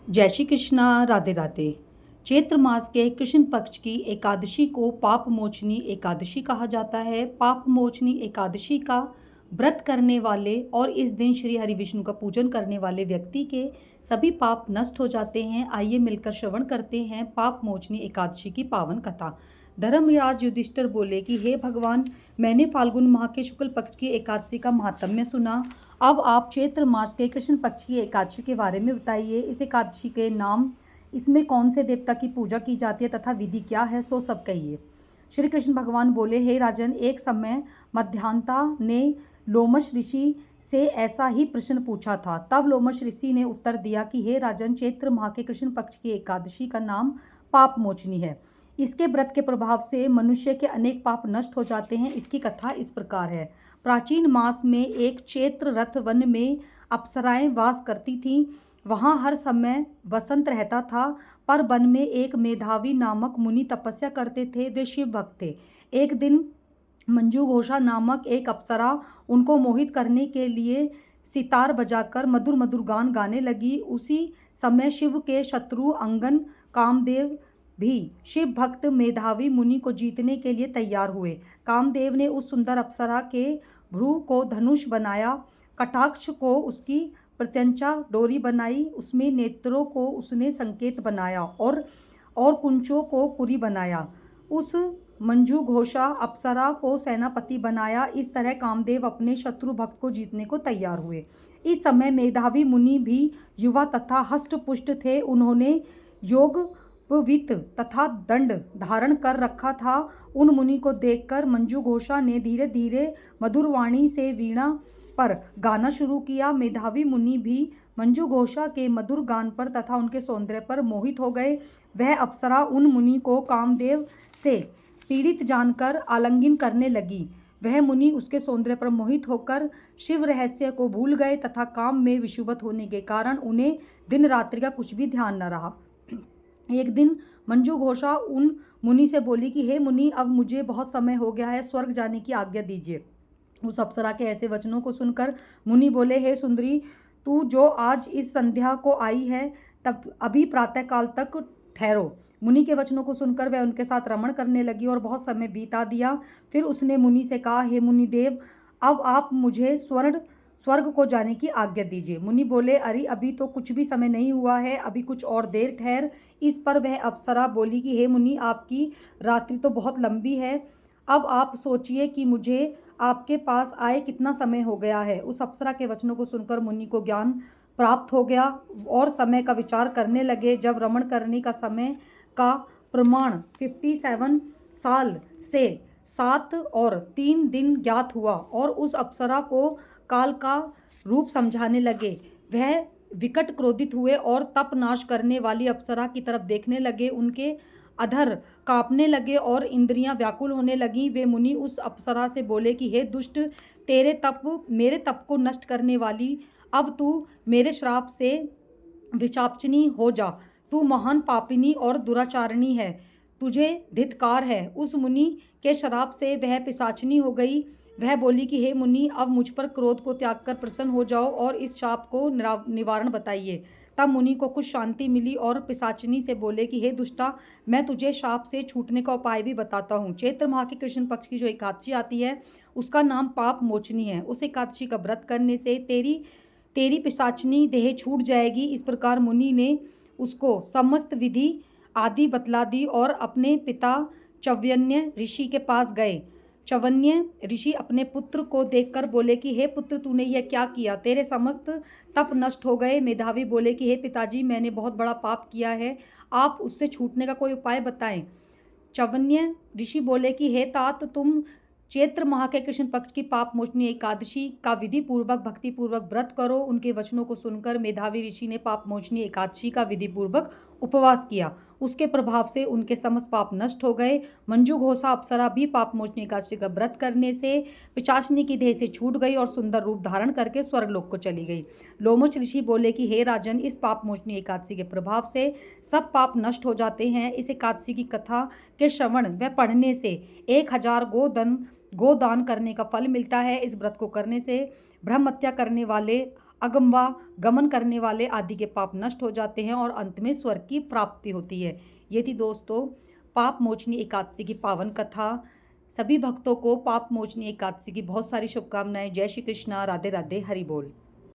जय श्री कृष्णा। राधे राधे। चैत्र मास के कृष्ण पक्ष की एकादशी को पाप मोचनी एकादशी कहा जाता है। पाप मोचनी एकादशी का व्रत करने वाले और इस दिन श्री हरि विष्णु का पूजन करने वाले व्यक्ति के सभी पाप नष्ट हो जाते हैं। आइए मिलकर श्रवण करते हैं पाप मोचनी एकादशी की पावन कथा। धर्मराज युधिष्ठिर बोले कि हे भगवान, मैंने फाल्गुन माह के शुक्ल पक्ष की एकादशी का महात्म्य सुना। अब आप चैत्र मास के कृष्ण पक्ष की एकादशी के बारे में बताइए। इस एकादशी के नाम, इसमें कौन से देवता की पूजा की जाती है तथा विधि क्या है, सो सब कहिए। श्री कृष्ण भगवान बोले, हे राजन, एक समय मध्यांता ने लोमश ऋषि से ऐसा ही प्रश्न पूछा था। तब लोमश ऋषि ने उत्तर दिया कि हे राजन, चैत्र माह के कृष्ण पक्ष की एकादशी का नाम पाप मोचनी है। इसके व्रत के प्रभाव से मनुष्य के अनेक पाप नष्ट हो जाते हैं। इसकी कथा इस प्रकार है। प्राचीन मास में एक चैत्र रथ वन में अप्सराएं वास करती थीं। वहाँ हर समय वसंत रहता था, पर वन में एक मेधावी नामक मुनि तपस्या करते थे। वे शिव भक्त थे। एक दिन मंजू घोषा नामक एक अप्सरा उनको मोहित करने के लिए सितार बजाकर मधुर मधुर गान गाने लगी। उसी समय शिव के शत्रु अंगन कामदेव भी शिव भक्त मेधावी मुनि को जीतने के लिए तैयार हुए। कामदेव ने उस सुंदर अप्सरा के भ्रू को धनुष बनाया, कटाक्ष को उसकी प्रत्यंचा डोरी बनाई, उसमें नेत्रों को उसने संकेत बनाया और कुंचों को कुरी बनाया। उस मंजू घोषा अप्सरा को सेनापति बनाया। इस तरह कामदेव अपने शत्रु भक्त को जीतने को तैयार हुए। इस समय मेधावी मुनि भी युवा तथा हष्ट पुष्ट थे। उन्होंने योग वित्त तथा दंड धारण कर रखा था। उन मुनि को देखकर मंजू घोषा ने धीरे धीरे मधुर वाणी से वीणा पर गाना शुरू किया। मेधावी मुनि भी मंजू घोषा के मधुर गान पर तथा उनके सौंदर्य पर मोहित हो गए। वह अप्सरा उन मुनि को कामदेव से पीड़ित जानकर आलिंगन करने लगी। वह मुनि उसके सौंदर्य पर मोहित होकर शिव रहस्य को भूल गए तथा काम में विषुवत होने के कारण उन्हें दिन रात्रि का कुछ भी ध्यान न रहा। एक दिन मंजू घोषा उन मुनि से बोली कि हे मुनि, अब मुझे बहुत समय हो गया है, स्वर्ग जाने की आज्ञा दीजिए। उस अप्सरा के ऐसे वचनों को सुनकर मुनि बोले, हे सुंदरी, तू जो आज इस संध्या को आई है, तब अभी प्रातःकाल तक ठहरो। मुनि के वचनों को सुनकर वह उनके साथ रमण करने लगी और बहुत समय बीता दिया। फिर उसने मुनि से कहा, हे मुनि देव, अब आप मुझे स्वर्ग को जाने की आज्ञा दीजिए। मुनि बोले, अरे अभी तो कुछ भी समय नहीं हुआ है, अभी कुछ और देर ठहर। इस पर वह अप्सरा बोली कि हे मुनि, आपकी रात्रि तो बहुत लंबी है। अब आप सोचिए कि मुझे आपके पास आए कितना समय हो गया है। उस अप्सरा के वचनों को सुनकर मुनि को ज्ञान प्राप्त हो गया और समय का विचार करने लगे। जब रमण करने का समय का प्रमाण 57 साल से 7 और 3 दिन ज्ञात हुआ और उस अप्सरा को काल का रूप समझाने लगे। वह विकट क्रोधित हुए और तप नाश करने वाली अप्सरा की तरफ देखने लगे। उनके अधर कांपने लगे और इंद्रियां व्याकुल होने लगीं। वे मुनि उस अप्सरा से बोले कि हे दुष्ट, मेरे तप को नष्ट करने वाली, अब तू मेरे श्राप से विचापचनी हो जा। तू महान पापिनी और दुराचारिणी है, तुझे धिक्कार है। उस मुनि के श्राप से वह पिशाचिनी हो गई। वह बोली कि हे मुनि, अब मुझ पर क्रोध को त्याग कर प्रसन्न हो जाओ और इस शाप को निवारण बताइए। तब मुनि को कुछ शांति मिली और पिशाचिनी से बोले कि हे दुष्टा, मैं तुझे शाप से छूटने का उपाय भी बताता हूँ। चैत्र माह के कृष्ण पक्ष की जो एकादशी आती है, उसका नाम पाप मोचनी है। उस एकादशी का व्रत करने से तेरी पिशाचिनी देह छूट जाएगी। इस प्रकार मुनि ने उसको समस्त विधि आदि बतला दी और अपने पिता चवन्य ऋषि के पास गए। चवन्य ऋषि अपने पुत्र को देखकर बोले कि हे पुत्र, तूने यह क्या किया? तेरे समस्त तप नष्ट हो गए। मेधावी बोले कि हे पिताजी, मैंने बहुत बड़ा पाप किया है, आप उससे छूटने का कोई उपाय बताएं। चवन्य ऋषि बोले कि हे तात, तुम चैत्र माह के कृष्ण पक्ष की पाप मोचनी एकादशी का विधि पूर्वक भक्ति पूर्वक व्रत करो। उनके वचनों को सुनकर मेधावी ऋषि ने पाप मोचनी एकादशी का विधि पूर्वक उपवास किया। उसके प्रभाव से उनके समस्त पाप नष्ट हो गए। मंजू घोषा अप्सरा भी पाप मोचनी एकादशी का व्रत करने से पिशाचिनी की देह से छूट गई और सुंदर रूप धारण करके स्वर्गलोक को चली गई। लोमश ऋषि बोले कि हे राजन, इस पाप मोचनी एकादशी के प्रभाव से सब पाप नष्ट हो जाते हैं। इस एकादशी की कथा के श्रवण व पढ़ने से 1000 गोदान करने का फल मिलता है। इस व्रत को करने से ब्रह्महत्या करने वाले अगमवा गमन करने वाले आदि के पाप नष्ट हो जाते हैं और अंत में स्वर्ग की प्राप्ति होती है। ये थी दोस्तों पाप मोचनी एकादशी की पावन कथा। सभी भक्तों को पाप मोचनी एकादशी की बहुत सारी शुभकामनाएं। जय श्री कृष्णा, राधे राधे, हरि बोल।